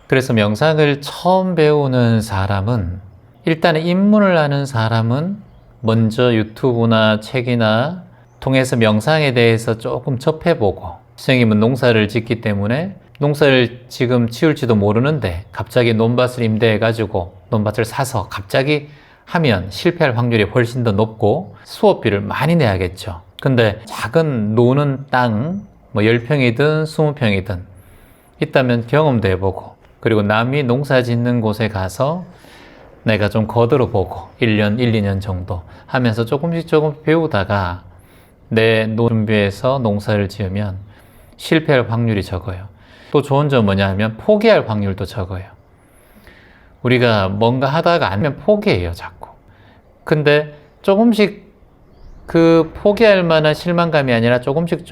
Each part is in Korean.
그래서 명상을 처음 배우는 사람은, 일단은 입문을 하는 사람은 먼저 유튜브나 책이나 통해서 명상에 대해서 조금 접해보고, 선생님은 농사를 짓기 때문에 농사를 지금 지을지도 모르는데 갑자기 논밭을 임대해가지고 논밭을 사서 갑자기 하면 실패할 확률이 훨씬 더 높고 수업비를 많이 내야겠죠. 근데 작은 노는 땅, 뭐 10평이든 20평이든 있다면 경험도 해보고, 그리고 남이 농사 짓는 곳에 가서 내가 좀 거들어 보고 1년, 1, 2년 정도 하면서 조금씩 배우다가 내 준비해서 농사를 지으면 실패할 확률이 적어요. 또 좋은 점 뭐냐 하면 포기할 확률도 적어요. 우리가 뭔가 하다가 안 되면 포기해요, 자꾸. 근데 조금씩 그 포기할 만한 실망감이 아니라 조금씩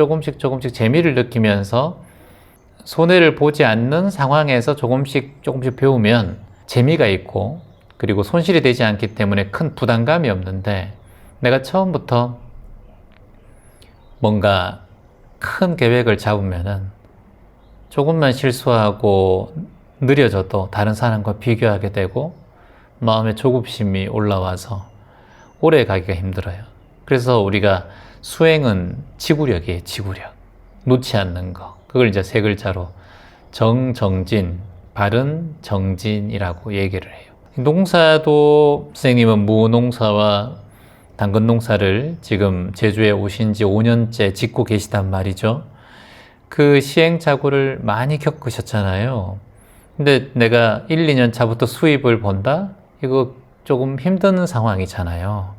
재미를 느끼면서 손해를 보지 않는 상황에서 조금씩 배우면 재미가 있고, 그리고 손실이 되지 않기 때문에 큰 부담감이 없는데, 내가 처음부터 뭔가 큰 계획을 잡으면은 조금만 실수하고 느려져도 다른 사람과 비교하게 되고 마음에 조급심이 올라와서 오래 가기가 힘들어요. 그래서 우리가 수행은 지구력이에요, 지구력. 놓지 않는 거. 그걸 이제 세 글자로 정진, 바른 정진이라고 얘기를 해요. 농사도 선생님은 무농사와 당근 농사를 지금 제주에 오신 지 5년째 짓고 계시단 말이죠. 그 시행착오를 많이 겪으셨잖아요. 근데 내가 1, 2년 차부터 수입을 본다? 이거 조금 힘든 상황이잖아요.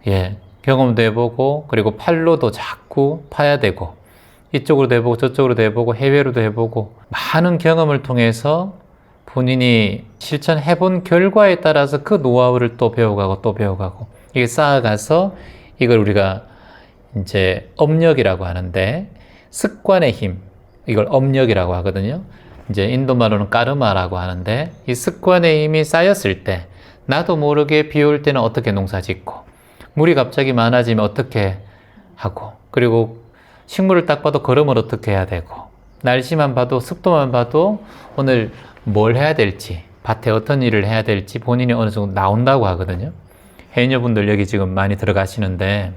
예, 경험도 해보고, 그리고 팔로도 자꾸 파야 되고, 이쪽으로도 해보고 저쪽으로도 해보고 해외로도 해보고, 많은 경험을 통해서 본인이 실천해본 결과에 따라서 그 노하우를 또 배워가고 이게 쌓아가서 이걸 우리가 이제 업력이라고 하는데, 습관의 힘, 이걸 업력이라고 하거든요. 이제 인도 말로는 까르마라고 하는데, 이 습관의 힘이 쌓였을 때 나도 모르게 비 올 때는 어떻게 농사 짓고, 물이 갑자기 많아지면 어떻게 하고, 그리고 식물을 딱 봐도 걸음을 어떻게 해야 되고, 날씨만 봐도 습도만 봐도 오늘 뭘 해야 될지, 밭에 어떤 일을 해야 될지 본인이 어느 정도 나온다고 하거든요. 해녀분들 여기 지금 많이 들어가시는데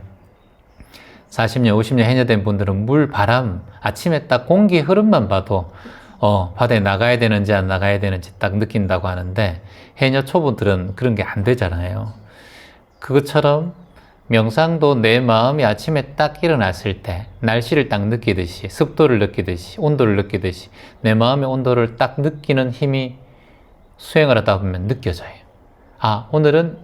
40년, 50년 해녀된 분들은 물, 바람, 아침에 딱 공기 흐름만 봐도 바다에 나가야 되는지 안 나가야 되는지 딱 느낀다고 하는데, 해녀 초보들은 그런 게 안 되잖아요. 그것처럼 명상도 내 마음이 아침에 딱 일어났을 때 날씨를 딱 느끼듯이, 습도를 느끼듯이, 온도를 느끼듯이 내 마음의 온도를 딱 느끼는 힘이 수행을 하다 보면 느껴져요. 아, 오늘은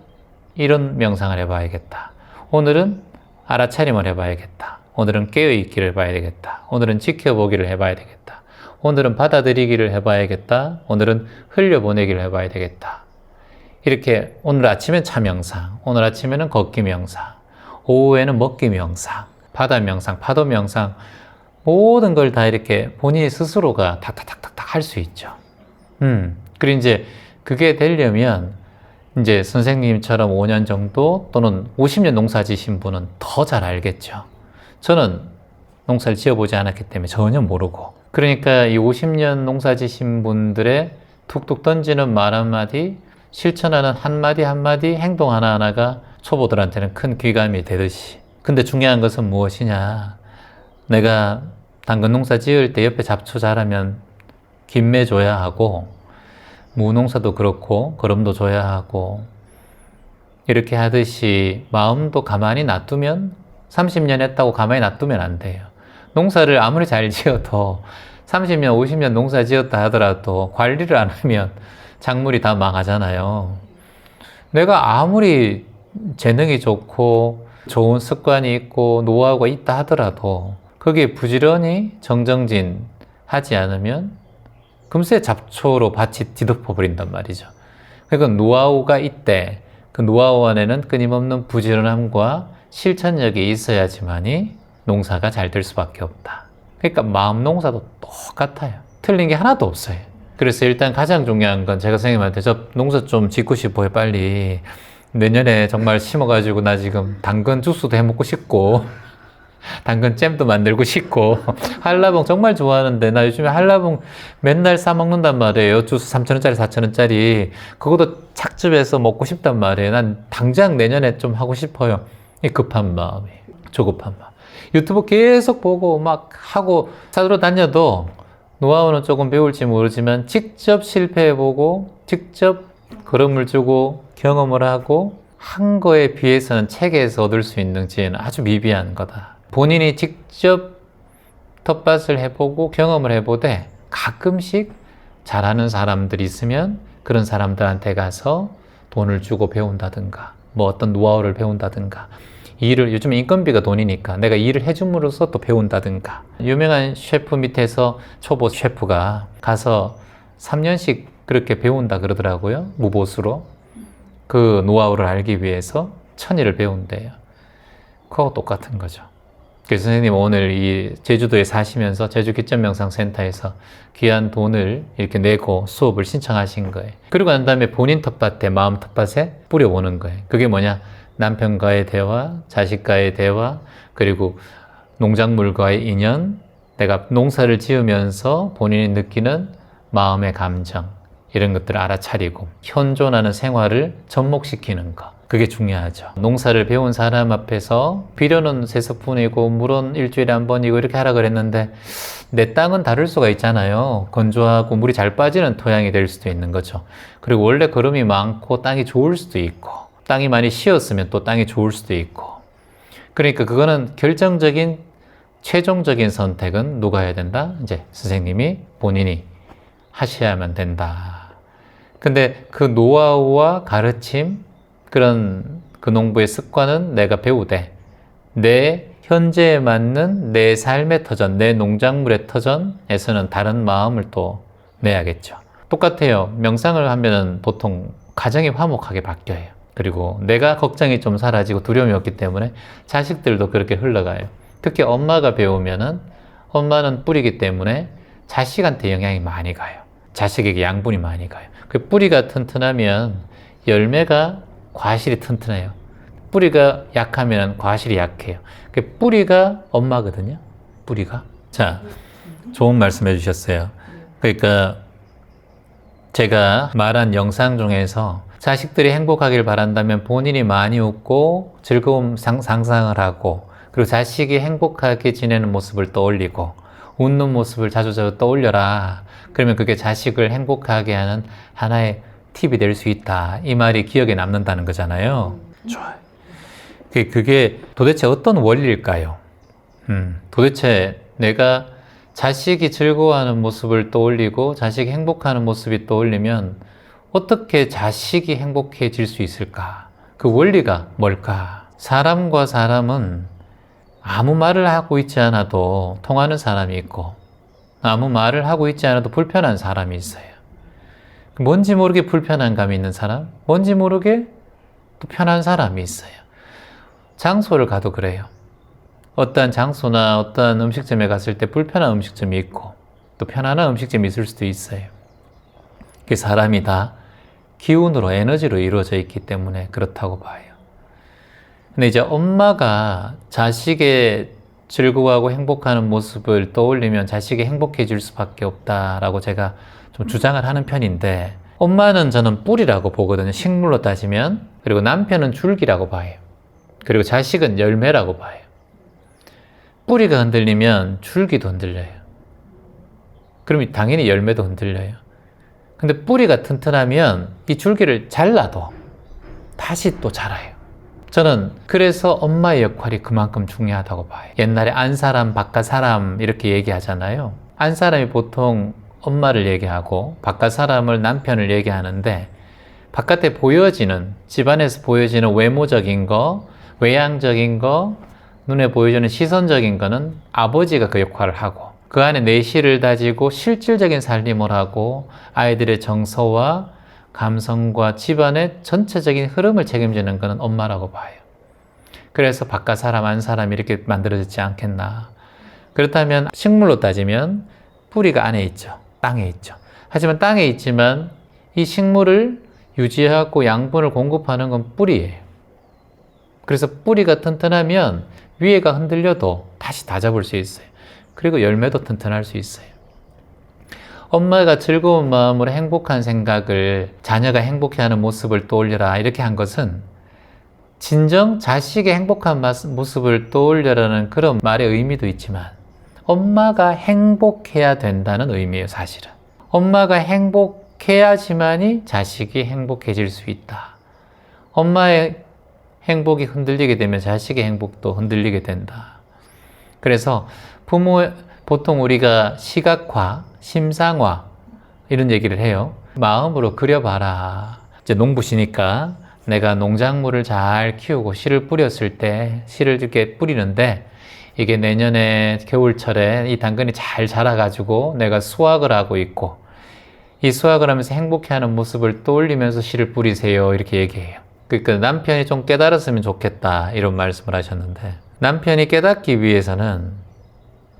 이런 명상을 해봐야겠다. 오늘은 알아차림을 해봐야겠다. 오늘은 깨어있기를 해봐야 되겠다. 오늘은 지켜보기를 해봐야 되겠다. 오늘은 받아들이기를 해봐야겠다. 오늘은 흘려보내기를 해봐야 되겠다. 이렇게 오늘 아침엔 차 명상, 오늘 아침에는 걷기 명상, 오후에는 먹기 명상, 바다 명상, 파도 명상, 모든 걸 다 이렇게 본인이 스스로가 탁탁탁탁 할 수 있죠. 그리고 이제 그게 되려면 이제 선생님처럼 5년 정도 또는 50년 농사 지신 분은 더 잘 알겠죠. 저는 농사를 지어보지 않았기 때문에 전혀 모르고, 그러니까 이 50년 농사 지신 분들의 툭툭 던지는 말 한마디, 실천하는 한마디 한마디, 행동 하나하나가 초보들한테는 큰 귀감이 되듯이. 근데 중요한 것은 무엇이냐, 내가 당근 농사 지을 때 옆에 잡초 자라면 김매 줘야 하고, 무농사도 그렇고 거름도 줘야 하고, 이렇게 하듯이 마음도 가만히 놔두면, 30년 했다고 가만히 놔두면 안 돼요. 농사를 아무리 잘 지어도 30년, 50년 농사 지었다 하더라도 관리를 안 하면 작물이 다 망하잖아요. 내가 아무리 재능이 좋고 좋은 습관이 있고 노하우가 있다 하더라도 거기에 부지런히 정정진 하지 않으면 금세 잡초로 밭이 뒤덮어 버린단 말이죠. 그러니까 노하우가 있대. 그 노하우 안에는 끊임없는 부지런함과 실천력이 있어야지만이 농사가 잘 될 수밖에 없다. 그러니까 마음 농사도 똑같아요. 틀린 게 하나도 없어요. 그래서 일단 가장 중요한 건, 제가 선생님한테 저 농사 좀 짓고 싶어요, 빨리. 내년에 정말 심어가지고 나 지금 당근 주스도 해 먹고 싶고 당근잼도 만들고 싶고 한라봉 정말 좋아하는데 나 요즘에 한라봉 맨날 사 먹는단 말이에요. 주스 3,000원짜리 4,000원짜리 그것도 착즙해서 먹고 싶단 말이에요. 난 당장 내년에 좀 하고 싶어요. 이 급한 마음이 조급한 마음. 유튜브 계속 보고 막 하고 사러 다녀도 노하우는 조금 배울지 모르지만 직접 실패해보고 직접 걸음을 주고 경험을 하고 한 거에 비해서는 책에서 얻을 수 있는 지혜는 아주 미비한 거다. 본인이 직접 텃밭을 해보고 경험을 해보되 가끔씩 잘하는 사람들이 있으면 그런 사람들한테 가서 돈을 주고 배운다든가 뭐 어떤 노하우를 배운다든가 일을 요즘 인건비가 돈이니까 내가 일을 해줌으로써 또 배운다든가 유명한 셰프 밑에서 초보 셰프가 가서 3년씩 그렇게 배운다 그러더라고요. 무보수로 그 노하우를 알기 위해서 1,000일을 배운대요. 그거 똑같은 거죠. 그래서 선생님 오늘 이 제주도에 사시면서 제주 기점명상센터에서 귀한 돈을 이렇게 내고 수업을 신청하신 거예요. 그리고 난 다음에 본인 텃밭에 마음 텃밭에 뿌려보는 거예요. 그게 뭐냐? 남편과의 대화, 자식과의 대화, 그리고 농작물과의 인연, 내가 농사를 지으면서 본인이 느끼는 마음의 감정 이런 것들을 알아차리고 현존하는 생활을 접목시키는 거 그게 중요하죠. 농사를 배운 사람 앞에서 비료는 3스푼이고 물은 일주일에 1번이고 이렇게 하라 그랬는데 내 땅은 다를 수가 있잖아요. 건조하고 물이 잘 빠지는 토양이 될 수도 있는 거죠. 그리고 원래 거름이 많고 땅이 좋을 수도 있고 땅이 많이 쉬었으면 또 땅이 좋을 수도 있고 그러니까 그거는 결정적인 최종적인 선택은 누가 해야 된다? 이제 선생님이 본인이 하셔야만 된다. 근데 그 노하우와 가르침 그런 그 농부의 습관은 내가 배우되 내 현재에 맞는 내 삶의 터전, 내 농작물의 터전에서는 다른 마음을 또 내야겠죠. 똑같아요. 명상을 하면은 보통 가정이 화목하게 바뀌어요. 그리고 내가 걱정이 좀 사라지고 두려움이 없기 때문에 자식들도 그렇게 흘러가요. 특히 엄마가 배우면은 엄마는 뿌리기 때문에 자식한테 영향이 많이 가요. 자식에게 양분이 많이 가요. 그 뿌리가 튼튼하면 열매가 과실이 튼튼해요. 뿌리가 약하면 과실이 약해요. 그 뿌리가 엄마거든요. 뿌리가. 자, 좋은 말씀 해주셨어요. 그러니까 제가 말한 영상 중에서 자식들이 행복하길 바란다면 본인이 많이 웃고 즐거운 상상을 하고 그리고 자식이 행복하게 지내는 모습을 떠올리고 웃는 모습을 자주자주 떠올려라. 그러면 그게 자식을 행복하게 하는 하나의 팁이 될 수 있다. 이 말이 기억에 남는다는 거잖아요. 좋아요. 그게 도대체 어떤 원리일까요? 도대체 내가 자식이 즐거워하는 모습을 떠올리고 자식이 행복하는 모습이 떠올리면 어떻게 자식이 행복해질 수 있을까? 그 원리가 뭘까? 사람과 사람은 아무 말을 하고 있지 않아도 통하는 사람이 있고 아무 말을 하고 있지 않아도 불편한 사람이 있어요. 뭔지 모르게 불편한 감이 있는 사람, 뭔지 모르게 또 편한 사람이 있어요. 장소를 가도 그래요. 어떠한 장소나 어떠한 음식점에 갔을 때 불편한 음식점이 있고 또 편안한 음식점이 있을 수도 있어요. 그 사람이 다 기운으로, 에너지로 이루어져 있기 때문에 그렇다고 봐요. 근데 이제 엄마가 자식의 즐거워하고 행복하는 모습을 떠올리면 자식이 행복해질 수밖에 없다라고 제가 좀 주장을 하는 편인데 엄마는 저는 뿌리라고 보거든요. 식물로 따지면. 그리고 남편은 줄기라고 봐요. 그리고 자식은 열매라고 봐요. 뿌리가 흔들리면 줄기도 흔들려요. 그럼 당연히 열매도 흔들려요. 근데 뿌리가 튼튼하면 이 줄기를 잘라도 다시 또 자라요. 저는 그래서 엄마의 역할이 그만큼 중요하다고 봐요. 옛날에 안사람, 바깥사람 이렇게 얘기하잖아요. 안사람이 보통 엄마를 얘기하고 바깥사람을 남편을 얘기하는데 바깥에 보여지는, 집안에서 보여지는 외모적인 거, 외향적인 거, 눈에 보여지는 시선적인 거는 아버지가 그 역할을 하고 그 안에 내실을 다지고 실질적인 살림을 하고 아이들의 정서와 감성과 집안의 전체적인 흐름을 책임지는 것은 엄마라고 봐요. 그래서 바깥 사람, 안 사람 이렇게 만들어지지 않겠나. 그렇다면 식물로 따지면 뿌리가 안에 있죠. 땅에 있죠. 하지만 땅에 있지만 이 식물을 유지하고 양분을 공급하는 건 뿌리예요. 그래서 뿌리가 튼튼하면 위에가 흔들려도 다시 다 잡을 수 있어요. 그리고 열매도 튼튼할 수 있어요. 엄마가 즐거운 마음으로 행복한 생각을, 자녀가 행복해하는 모습을 떠올려라 이렇게 한 것은 진정 자식의 행복한 모습을 떠올려라는 그런 말의 의미도 있지만 엄마가 행복해야 된다는 의미예요. 사실은 엄마가 행복해야지만이 자식이 행복해질 수 있다. 엄마의 행복이 흔들리게 되면 자식의 행복도 흔들리게 된다. 그래서 보통 우리가 시각화, 심상화 이런 얘기를 해요. 마음으로 그려봐라. 이제 농부시니까 내가 농작물을 잘 키우고 씨를 뿌렸을 때 씨를 이렇게 뿌리는데 이게 내년에 겨울철에 이 당근이 잘 자라가지고 내가 수확을 하고 있고 이 수확을 하면서 행복해하는 모습을 떠올리면서 씨를 뿌리세요 이렇게 얘기해요. 그러니까 남편이 좀 깨달았으면 좋겠다 이런 말씀을 하셨는데 남편이 깨닫기 위해서는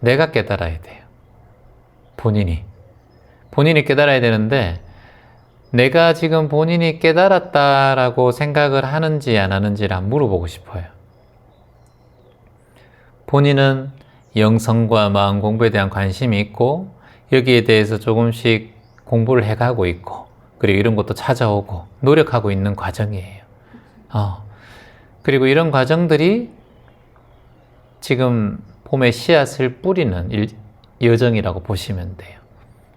내가 깨달아야 돼요. 본인이 깨달아야 되는데 내가 지금 본인이 깨달았다라고 생각을 하는지 안 하는지를 한번 물어보고 싶어요. 본인은 영성과 마음 공부에 대한 관심이 있고 여기에 대해서 조금씩 공부를 해가고 있고 그리고 이런 것도 찾아오고 노력하고 있는 과정이에요. 그리고 이런 과정들이 지금 봄에 씨앗을 뿌리는 여정이라고 보시면 돼요.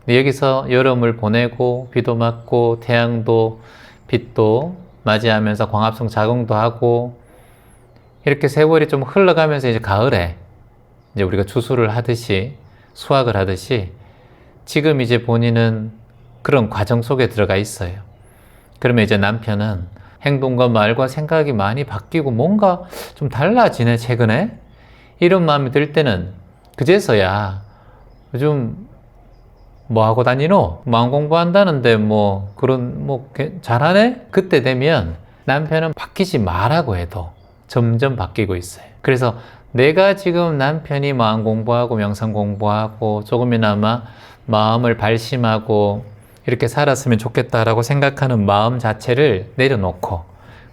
여기서 여름을 보내고 비도 맞고 태양도 빛도 맞이하면서 광합성 작용도 하고 이렇게 세월이 좀 흘러가면서 이제 가을에 이제 우리가 추수를 하듯이 수확을 하듯이 지금 이제 본인은 그런 과정 속에 들어가 있어요. 그러면 이제 남편은 행동과 말과 생각이 많이 바뀌고 뭔가 좀 달라지네 최근에 이런 마음이 들 때는 그제서야 요즘 뭐 하고 다니노? 마음 공부한다는데 잘하네? 그때 되면 남편은 바뀌지 말라고 해도 점점 바뀌고 있어요. 그래서 내가 지금 남편이 마음 공부하고 명상 공부하고 조금이나마 마음을 발심하고 이렇게 살았으면 좋겠다라고 생각하는 마음 자체를 내려놓고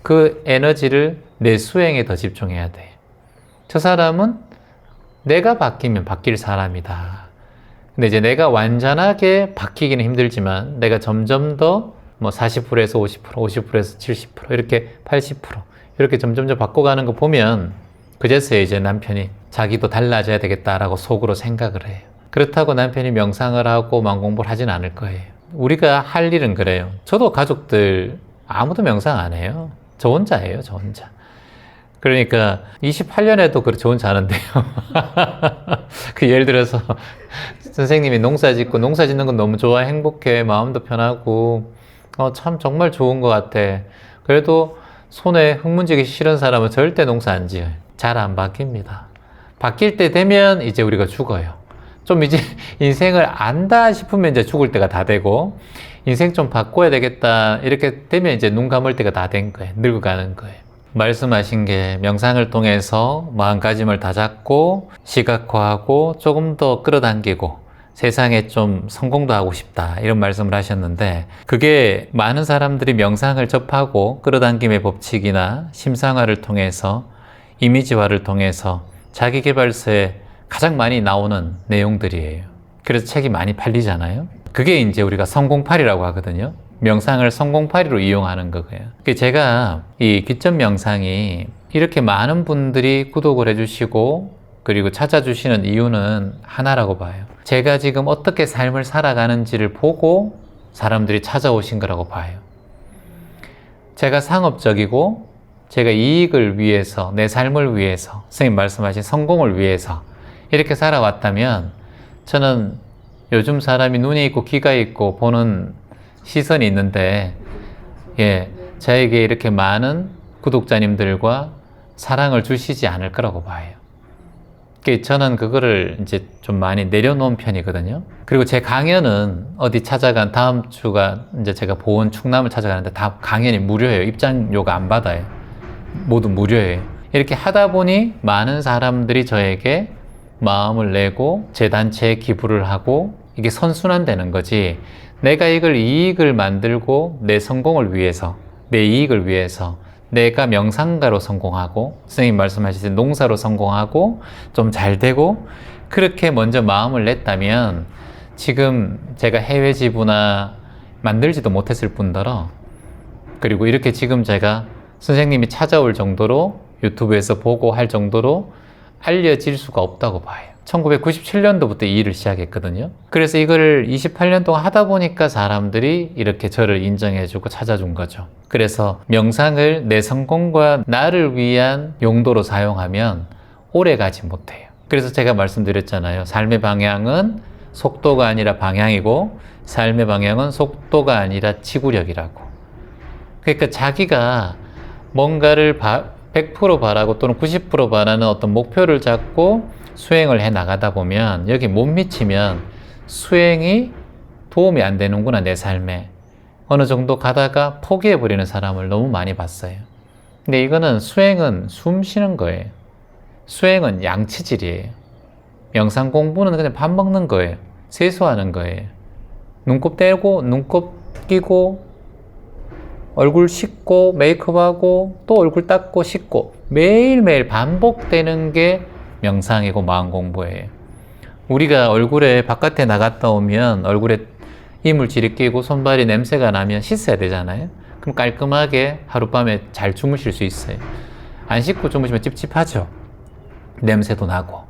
그 에너지를 내 수행에 더 집중해야 돼. 저 사람은 내가 바뀌면 바뀔 사람이다. 근데 이제 내가 완전하게 바뀌기는 힘들지만 내가 점점 더 40%에서 50%, 50%에서 70% 이렇게 80% 이렇게 점점 바꿔가는 거 보면 그제서야 이제 남편이 자기도 달라져야 되겠다라고 속으로 생각을 해요. 그렇다고 남편이 명상을 하고 마음 공부를 하진 않을 거예요. 우리가 할 일은 그래요. 저도 가족들 아무도 명상 안 해요. 저 혼자예요, 저 혼자. 그러니까 28년에도 저 혼자 하는데요. 그 예를 들어서 선생님이 농사 짓는 건 너무 좋아, 행복해, 마음도 편하고 참 정말 좋은 것 같아. 그래도 손에 흙문지기 싫은 사람은 절대 농사 안 지어요. 잘 안 바뀝니다. 바뀔 때 되면 이제 우리가 죽어요. 좀 이제 인생을 안다 싶으면 이제 죽을 때가 다 되고 인생 좀 바꿔야 되겠다 이렇게 되면 이제 눈 감을 때가 다 된 거예요. 늙어가는 거예요. 말씀하신 게 명상을 통해서 마음가짐을 다잡고 시각화하고 조금 더 끌어당기고 세상에 좀 성공도 하고 싶다 이런 말씀을 하셨는데 그게 많은 사람들이 명상을 접하고 끌어당김의 법칙이나 심상화를 통해서 이미지화를 통해서 자기계발서에 가장 많이 나오는 내용들이에요. 그래서 책이 많이 팔리잖아요. 그게 이제 우리가 성공팔이라고 하거든요. 명상을 성공팔이로 이용하는 거예요. 제가 이 귀점 명상이 이렇게 많은 분들이 구독을 해주시고 그리고 찾아주시는 이유는 하나라고 봐요. 제가 지금 어떻게 삶을 살아가는지를 보고 사람들이 찾아오신 거라고 봐요. 제가 상업적이고 제가 이익을 위해서 내 삶을 위해서 선생님 말씀하신 성공을 위해서 이렇게 살아왔다면 저는 요즘 사람이 눈이 있고 귀가 있고 보는 시선이 있는데 저에게 이렇게 많은 구독자님들과 사랑을 주시지 않을 거라고 봐요. 저는 그거를 이제 좀 많이 내려놓은 편이거든요. 그리고 제 강연은 어디 다음 주가 이제 제가 보은 충남을 찾아가는데 다 강연이 무료예요. 입장료가 안 받아요. 모두 무료예요. 이렇게 하다 보니 많은 사람들이 저에게 마음을 내고 제 단체에 기부를 하고 이게 선순환되는 거지. 내가 이걸 이익을 만들고 내 성공을 위해서 내 이익을 위해서 내가 명상가로 성공하고 선생님 말씀하실 때 농사로 성공하고 좀 잘 되고 그렇게 먼저 마음을 냈다면 지금 제가 해외 지부나 만들지도 못했을 뿐더러 그리고 이렇게 지금 제가 선생님이 찾아올 정도로 유튜브에서 보고 할 정도로 알려질 수가 없다고 봐요. 1997년도부터 이 일을 시작했거든요. 그래서 이걸 28년 동안 하다 보니까 사람들이 이렇게 저를 인정해주고 찾아준 거죠. 그래서 명상을 내 성공과 나를 위한 용도로 사용하면 오래 가지 못해요. 그래서 제가 말씀드렸잖아요. 삶의 방향은 속도가 아니라 방향이고 삶의 방향은 속도가 아니라 지구력이라고. 그러니까 자기가 뭔가를 100% 바라고 또는 90% 바라는 어떤 목표를 잡고 수행을 해 나가다 보면 여기 못 미치면 수행이 도움이 안 되는구나 내 삶에 어느 정도 가다가 포기해 버리는 사람을 너무 많이 봤어요. 근데 이거는 수행은 숨 쉬는 거예요. 수행은 양치질이에요. 명상 공부는 그냥 밥 먹는 거예요. 세수하는 거예요. 눈곱 떼고 눈곱 끼고 얼굴 씻고 메이크업하고 또 얼굴 닦고 씻고 매일매일 반복되는 게 명상이고 마음 공부예요. 우리가 얼굴에 바깥에 나갔다 오면 얼굴에 이물질이 끼고 손발이 냄새가 나면 씻어야 되잖아요. 그럼 깔끔하게 하룻밤에 잘 주무실 수 있어요. 안 씻고 주무시면 찝찝하죠. 냄새도 나고.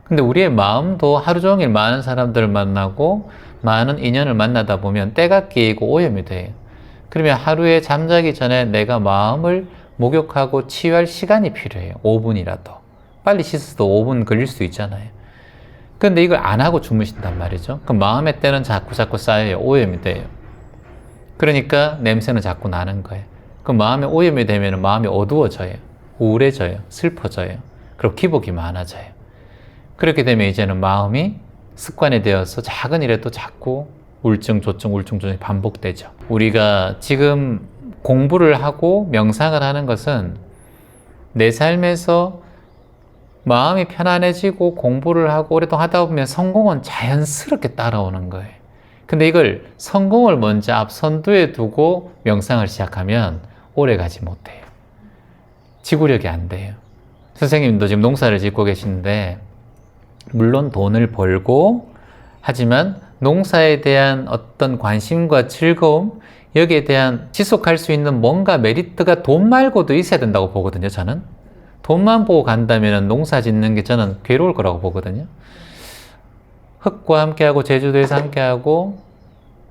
근데 우리의 마음도 하루 종일 많은 사람들을 만나고 많은 인연을 만나다 보면 때가 끼이고 오염이 돼요. 그러면 하루에 잠자기 전에 내가 마음을 목욕하고 치유할 시간이 필요해요. 5분이라도. 빨리 씻어도 5분 걸릴 수 있잖아요. 근데 이걸 안 하고 주무신단 말이죠. 그럼 마음의 때는 자꾸 쌓여요. 오염이 돼요. 그러니까 냄새는 자꾸 나는 거예요. 그럼 마음에 오염이 되면 마음이 어두워져요. 우울해져요. 슬퍼져요. 그리고 기복이 많아져요. 그렇게 되면 이제는 마음이 습관이 되어서 작은 일에도 자꾸 우울증, 조증이 반복되죠. 우리가 지금 공부를 하고 명상을 하는 것은 내 삶에서 마음이 편안해지고 공부를 하고 오랫동안 하다 보면 성공은 자연스럽게 따라오는 거예요. 근데 이걸 성공을 먼저 앞선두에 두고 명상을 시작하면 오래 가지 못해요. 지구력이 안 돼요. 선생님도 지금 농사를 짓고 계시는데 물론 돈을 벌고 하지만 농사에 대한 어떤 관심과 즐거움 여기에 대한 지속할 수 있는 뭔가 메리트가 돈 말고도 있어야 된다고 보거든요. 저는 돈만 보고 간다면 농사 짓는 게 저는 괴로울 거라고 보거든요. 흙과 함께하고 제주도에서 함께하고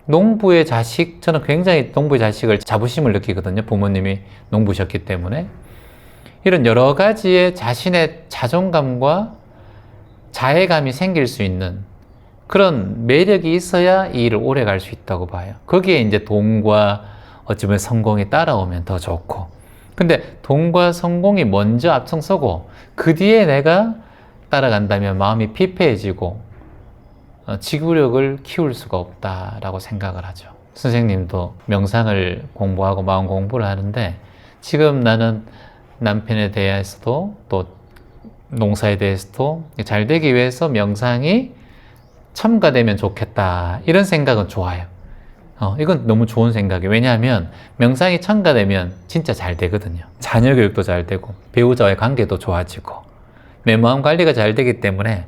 농부의 자식, 저는 굉장히 농부의 자식을 자부심을 느끼거든요. 부모님이 농부셨기 때문에. 이런 여러 가지의 자신의 자존감과 자애감이 생길 수 있는 그런 매력이 있어야 이 일을 오래 갈 수 있다고 봐요. 거기에 이제 돈과 어찌 보면 성공이 따라오면 더 좋고. 근데 돈과 성공이 먼저 앞장서고 그 뒤에 내가 따라간다면 마음이 피폐해지고 지구력을 키울 수가 없다라고 생각을 하죠. 선생님도 명상을 공부하고 마음 공부를 하는데 지금 나는 남편에 대해서도 또 농사에 대해서도 잘 되기 위해서 명상이 첨가되면 좋겠다 이런 생각은 좋아요. 이건 너무 좋은 생각이에요. 왜냐하면 명상이 첨가되면 진짜 잘 되거든요. 자녀 교육도 잘 되고 배우자와의 관계도 좋아지고 내 마음 관리가 잘 되기 때문에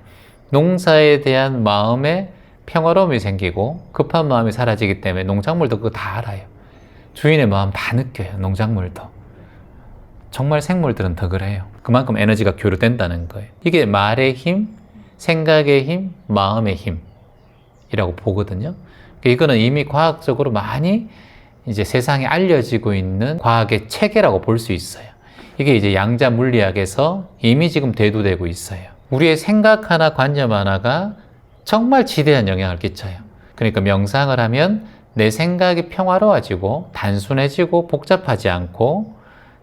농사에 대한 마음의 평화로움이 생기고 급한 마음이 사라지기 때문에 농작물도 그거 다 알아요. 주인의 마음 다 느껴요. 농작물도. 정말 생물들은 더 그래요. 그만큼 에너지가 교류된다는 거예요. 이게 말의 힘, 생각의 힘, 마음의 힘이라고 보거든요. 이거는 이미 과학적으로 많이 이제 세상에 알려지고 있는 과학의 체계라고 볼 수 있어요. 이게 이제 양자 물리학에서 이미 지금 대두되고 있어요. 우리의 생각 하나, 관념 하나가 정말 지대한 영향을 끼쳐요. 그러니까 명상을 하면 내 생각이 평화로워지고 단순해지고 복잡하지 않고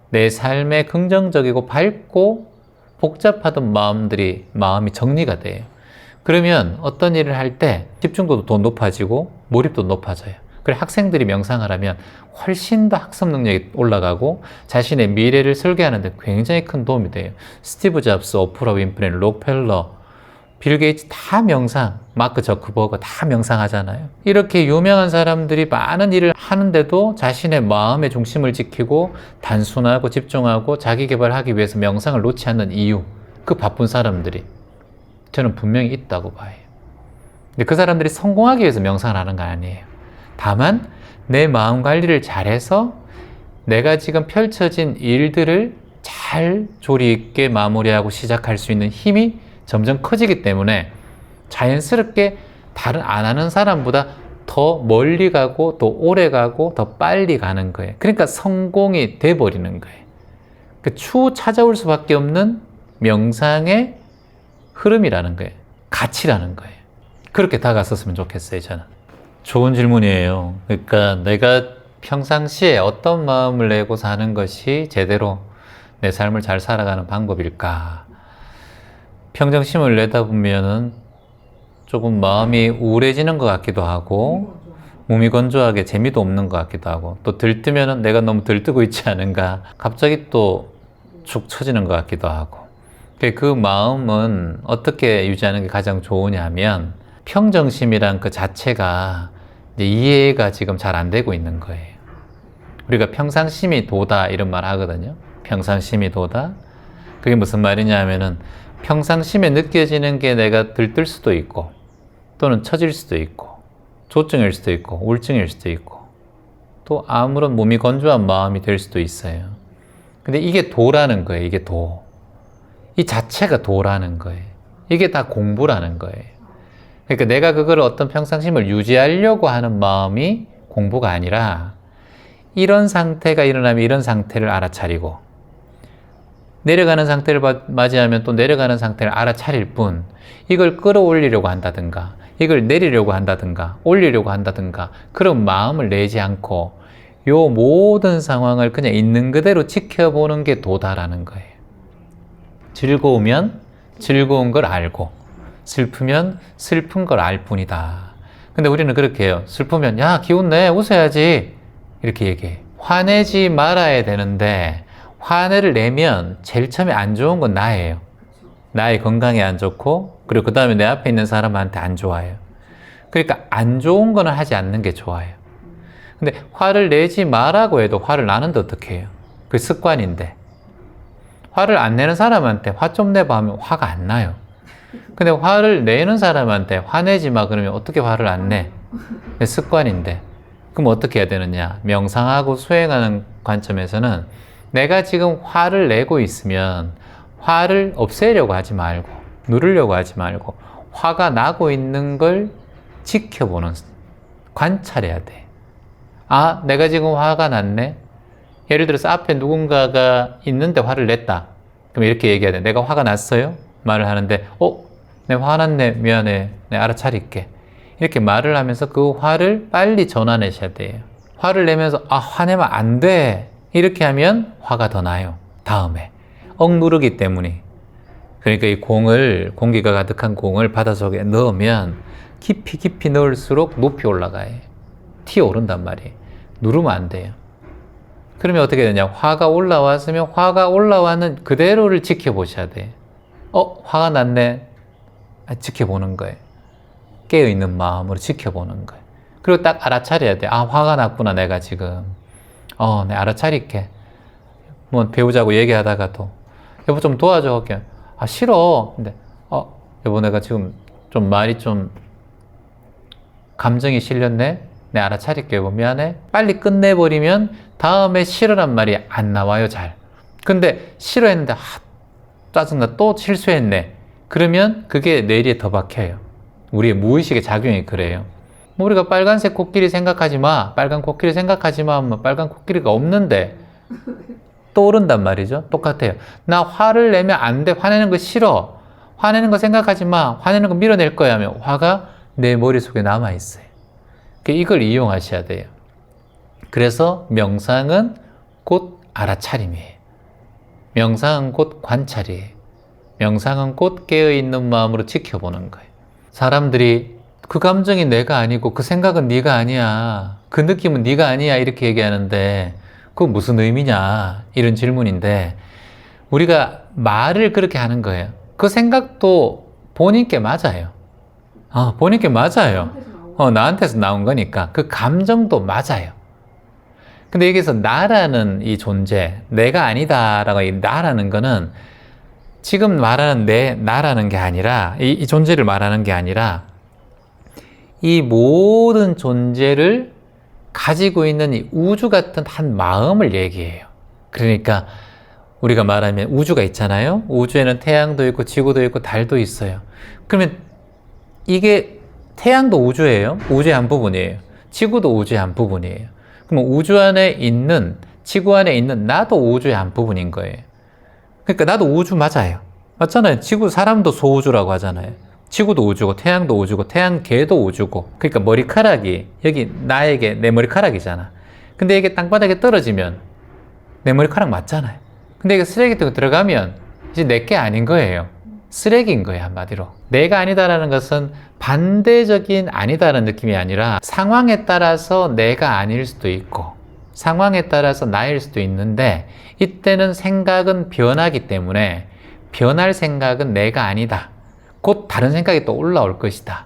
내 삶에 긍정적이고 밝고 복잡하던 마음이 정리가 돼요. 그러면 어떤 일을 할 때 집중도도 더 높아지고 몰입도 높아져요. 그래서 학생들이 명상을 하면 훨씬 더 학습 능력이 올라가고 자신의 미래를 설계하는 데 굉장히 큰 도움이 돼요. 스티브 잡스, 오프라 윈프리, 록펠러, 빌 게이츠 다 명상 마크 저크버그 다 명상하잖아요. 이렇게 유명한 사람들이 많은 일을 하는데도 자신의 마음의 중심을 지키고 단순하고 집중하고 자기 개발하기 위해서 명상을 놓지 않는 이유, 그 바쁜 사람들이 저는 분명히 있다고 봐요. 근데 그 사람들이 성공하기 위해서 명상을 하는 거 아니에요. 다만 내 마음 관리를 잘해서 내가 지금 펼쳐진 일들을 잘 조리 있게 마무리하고 시작할 수 있는 힘이 점점 커지기 때문에 자연스럽게 다른 안 하는 사람보다 더 멀리 가고 더 오래 가고 더 빨리 가는 거예요. 그러니까 성공이 돼버리는 거예요. 그 추후 찾아올 수밖에 없는 명상의 흐름이라는 거예요. 가치라는 거예요. 그렇게 다가섰으면 좋겠어요, 저는. 좋은 질문이에요. 그러니까 내가 평상시에 어떤 마음을 내고 사는 것이 제대로 내 삶을 잘 살아가는 방법일까? 평정심을 내다 보면은 조금 마음이 우울해지는 것 같기도 하고, 몸이 건조하게 재미도 없는 것 같기도 하고, 또 들뜨면은 내가 너무 들뜨고 있지 않은가, 갑자기 또 축 처지는 것 같기도 하고. 그 마음은 어떻게 유지하는 게 가장 좋으냐면, 평정심이란 그 자체가 이제 이해가 지금 잘 안 되고 있는 거예요. 우리가 평상심이 도다 이런 말 하거든요. 평상심이 도다. 그게 무슨 말이냐 하면은 평상심에 느껴지는 게 내가 들뜰 수도 있고 또는 처질 수도 있고 조증일 수도 있고 우울증일 수도 있고 또 아무런 몸이 건조한 마음이 될 수도 있어요. 근데 이게 도라는 거예요. 이게 도. 이 자체가 도라는 거예요. 이게 다 공부라는 거예요. 그러니까 내가 그걸 어떤 평상심을 유지하려고 하는 마음이 공부가 아니라 이런 상태가 일어나면 이런 상태를 알아차리고 내려가는 상태를 맞이하면 또 내려가는 상태를 알아차릴 뿐 이걸 끌어올리려고 한다든가 이걸 내리려고 한다든가 올리려고 한다든가 그런 마음을 내지 않고 요 모든 상황을 그냥 있는 그대로 지켜보는 게 도다라는 거예요. 즐거우면 즐거운 걸 알고 슬프면 슬픈 걸 알 뿐이다. 근데 우리는 그렇게 해요. 슬프면 야 기운 내 웃어야지 이렇게 얘기해. 화내지 말아야 되는데 화내를 내면 제일 처음에 안 좋은 건 나예요. 나의 건강에 안 좋고 그리고 그 다음에 내 앞에 있는 사람한테 안 좋아요. 그러니까 안 좋은 거는 하지 않는 게 좋아요. 근데 화를 내지 말라고 해도 화를 나는데 어떻게 해요? 그게 습관인데 화를 안 내는 사람한테 화 좀 내봐 하면 화가 안 나요. 근데 화를 내는 사람한테 화내지 마 그러면 어떻게 화를 안 내? 습관인데 그럼 어떻게 해야 되느냐? 명상하고 수행하는 관점에서는 내가 지금 화를 내고 있으면 화를 없애려고 하지 말고 누르려고 하지 말고 화가 나고 있는 걸 지켜보는 관찰해야 돼. 아, 내가 지금 화가 났네? 예를 들어서 앞에 누군가가 있는데 화를 냈다. 그럼 이렇게 얘기해야 돼. 내가 화가 났어요? 말을 하는데 내가 화났네. 미안해. 내가 알아차릴게. 이렇게 말을 하면서 그 화를 빨리 전환하셔야 돼요. 화를 내면서 화내면 안 돼. 이렇게 하면 화가 더 나요. 다음에. 억누르기 때문에. 그러니까 이 공기가 가득한 공을 바닷속에 넣으면 깊이 넣을수록 높이 올라가요. 튀어오른단 말이에요. 누르면 안 돼요. 그러면 어떻게 되냐? 화가 올라왔으면 화가 올라왔는 그대로를 지켜보셔야 돼요. 화가 났네. 지켜보는 거예요. 깨어있는 마음으로 지켜보는 거예요. 그리고 딱 알아차려야 돼. 화가 났구나, 내가 지금. 내가 알아차릴게. 뭐, 배우자고 얘기하다가도, 여보 좀 도와줘. 싫어. 근데, 여보 내가 지금 좀 말이 좀, 감정이 실렸네? 내가 알아차릴게, 여보. 미안해. 빨리 끝내버리면 다음에 싫어란 말이 안 나와요, 잘. 근데 싫어했는데, 짜증나. 또 실수했네. 그러면 그게 뇌리에 더 박혀요. 우리의 무의식의 작용이 그래요. 우리가 빨간색 코끼리 생각하지 마. 빨간 코끼리 생각하지 마. 하면 빨간 코끼리가 없는데 떠오른단 말이죠. 똑같아요. 나 화를 내면 안 돼. 화내는 거 싫어. 화내는 거 생각하지 마. 화내는 거 밀어낼 거야 하면 화가 내 머릿속에 남아있어요. 이걸 이용하셔야 돼요. 그래서 명상은 곧 알아차림이에요. 명상은 곧 관찰이에요. 명상은 곧 깨어있는 마음으로 지켜보는 거예요. 사람들이 그 감정이 내가 아니고 그 생각은 네가 아니야. 그 느낌은 네가 아니야. 이렇게 얘기하는데 그건 무슨 의미냐. 이런 질문인데 우리가 말을 그렇게 하는 거예요. 그 생각도 본인께 맞아요. 보니까 맞아요. 나한테서 나온 거니까 그 감정도 맞아요. 근데 여기서 나라는 이 존재, 내가 아니다라고 이 나라는 거는 지금 말하는 나라는 게 아니라 이 존재를 말하는 게 아니라 이 모든 존재를 가지고 있는 이 우주 같은 한 마음을 얘기해요. 그러니까 우리가 말하면 우주가 있잖아요. 우주에는 태양도 있고 지구도 있고 달도 있어요. 그러면 이게 태양도 우주예요. 우주의 한 부분이에요. 지구도 우주의 한 부분이에요. 그럼 우주 안에 있는, 지구 안에 있는 나도 우주의 한 부분인 거예요. 그러니까 나도 우주 맞아요. 맞잖아요. 지구, 사람도 소우주라고 하잖아요. 지구도 우주고 태양도 우주고 태양계도 우주고. 그러니까 머리카락이 여기 나에게 내 머리카락이잖아. 근데 이게 땅바닥에 떨어지면 내 머리카락 맞잖아요. 근데 이게 쓰레기통에 들어가면 이제 내게 아닌 거예요. 쓰레기인 거예요, 한마디로. 내가 아니다라는 것은 반대적인 아니다라는 느낌이 아니라 상황에 따라서 내가 아닐 수도 있고 상황에 따라서 나일 수도 있는데 이때는 생각은 변하기 때문에 변할 생각은 내가 아니다. 곧 다른 생각이 또 올라올 것이다.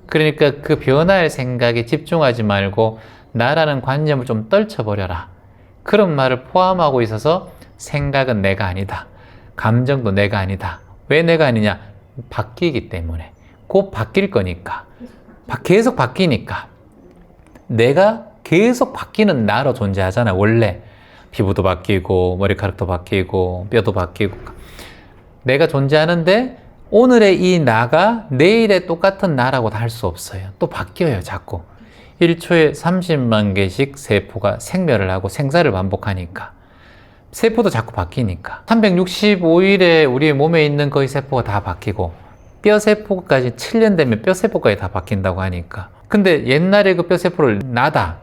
그러니까 그 변할 생각에 집중하지 말고 나라는 관념을 좀 떨쳐버려라. 그런 말을 포함하고 있어서 생각은 내가 아니다. 감정도 내가 아니다. 왜 내가 아니냐? 바뀌기 때문에. 곧 바뀔 거니까. 계속 바뀌니까. 내가 계속 바뀌는 나로 존재하잖아, 원래. 피부도 바뀌고, 머리카락도 바뀌고, 뼈도 바뀌고. 내가 존재하는데, 오늘의 이 나가 내일의 똑같은 나라고 할 수 없어요. 또 바뀌어요, 자꾸. 1초에 30만 개씩 세포가 생멸을 하고 생사를 반복하니까. 세포도 자꾸 바뀌니까 365일에 우리 몸에 있는 거의 세포가 다 바뀌고 뼈세포까지 7년 되면 뼈세포까지 다 바뀐다고 하니까 근데 옛날에 그 뼈세포를 나다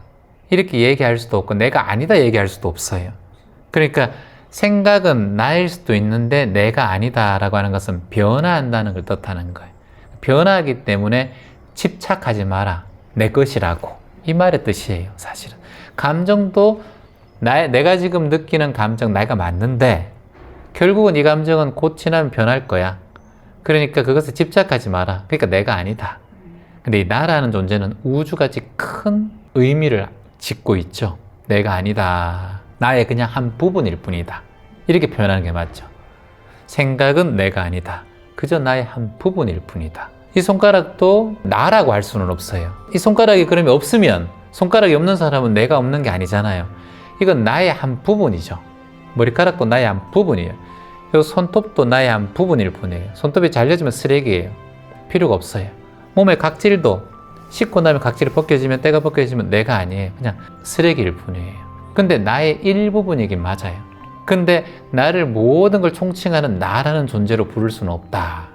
이렇게 얘기할 수도 없고 내가 아니다 얘기할 수도 없어요. 그러니까 생각은 나일 수도 있는데 내가 아니다 라고 하는 것은 변화한다는 걸 뜻하는 거예요. 변화하기 때문에 집착하지 마라. 내 것이라고. 이 말의 뜻이에요, 사실은. 감정도 내가 지금 느끼는 감정 내가 맞는데 결국은 이 감정은 곧 지나면 변할 거야. 그러니까 그것에 집착하지 마라. 그러니까 내가 아니다. 근데 이 나라는 존재는 우주같이 큰 의미를 짓고 있죠. 내가 아니다. 나의 그냥 한 부분일 뿐이다. 이렇게 표현하는 게 맞죠. 생각은 내가 아니다. 그저 나의 한 부분일 뿐이다. 이 손가락도 나라고 할 수는 없어요. 이 손가락이 그러면 없으면 손가락이 없는 사람은 내가 없는 게 아니잖아요. 이건 나의 한 부분이죠. 머리카락도 나의 한 부분이에요. 이 손톱도 나의 한 부분일 뿐이에요. 손톱이 잘려지면 쓰레기예요. 필요가 없어요. 몸의 각질도 씻고 나면 각질이 벗겨지면 때가 벗겨지면 내가 아니에요. 그냥 쓰레기일 뿐이에요. 근데 나의 일부분이긴 맞아요. 근데 나를 모든 걸 총칭하는 나라는 존재로 부를 수는 없다.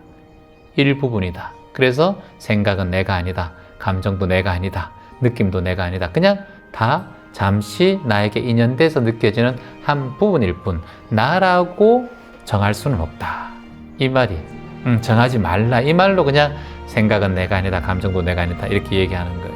일부분이다. 그래서 생각은 내가 아니다. 감정도 내가 아니다. 느낌도 내가 아니다. 그냥 다 잠시 나에게 인연돼서 느껴지는 한 부분일 뿐 나라고 정할 수는 없다. 이 말이 정하지 말라. 이 말로 그냥 생각은 내가 아니다. 감정도 내가 아니다. 이렇게 얘기하는 거예요.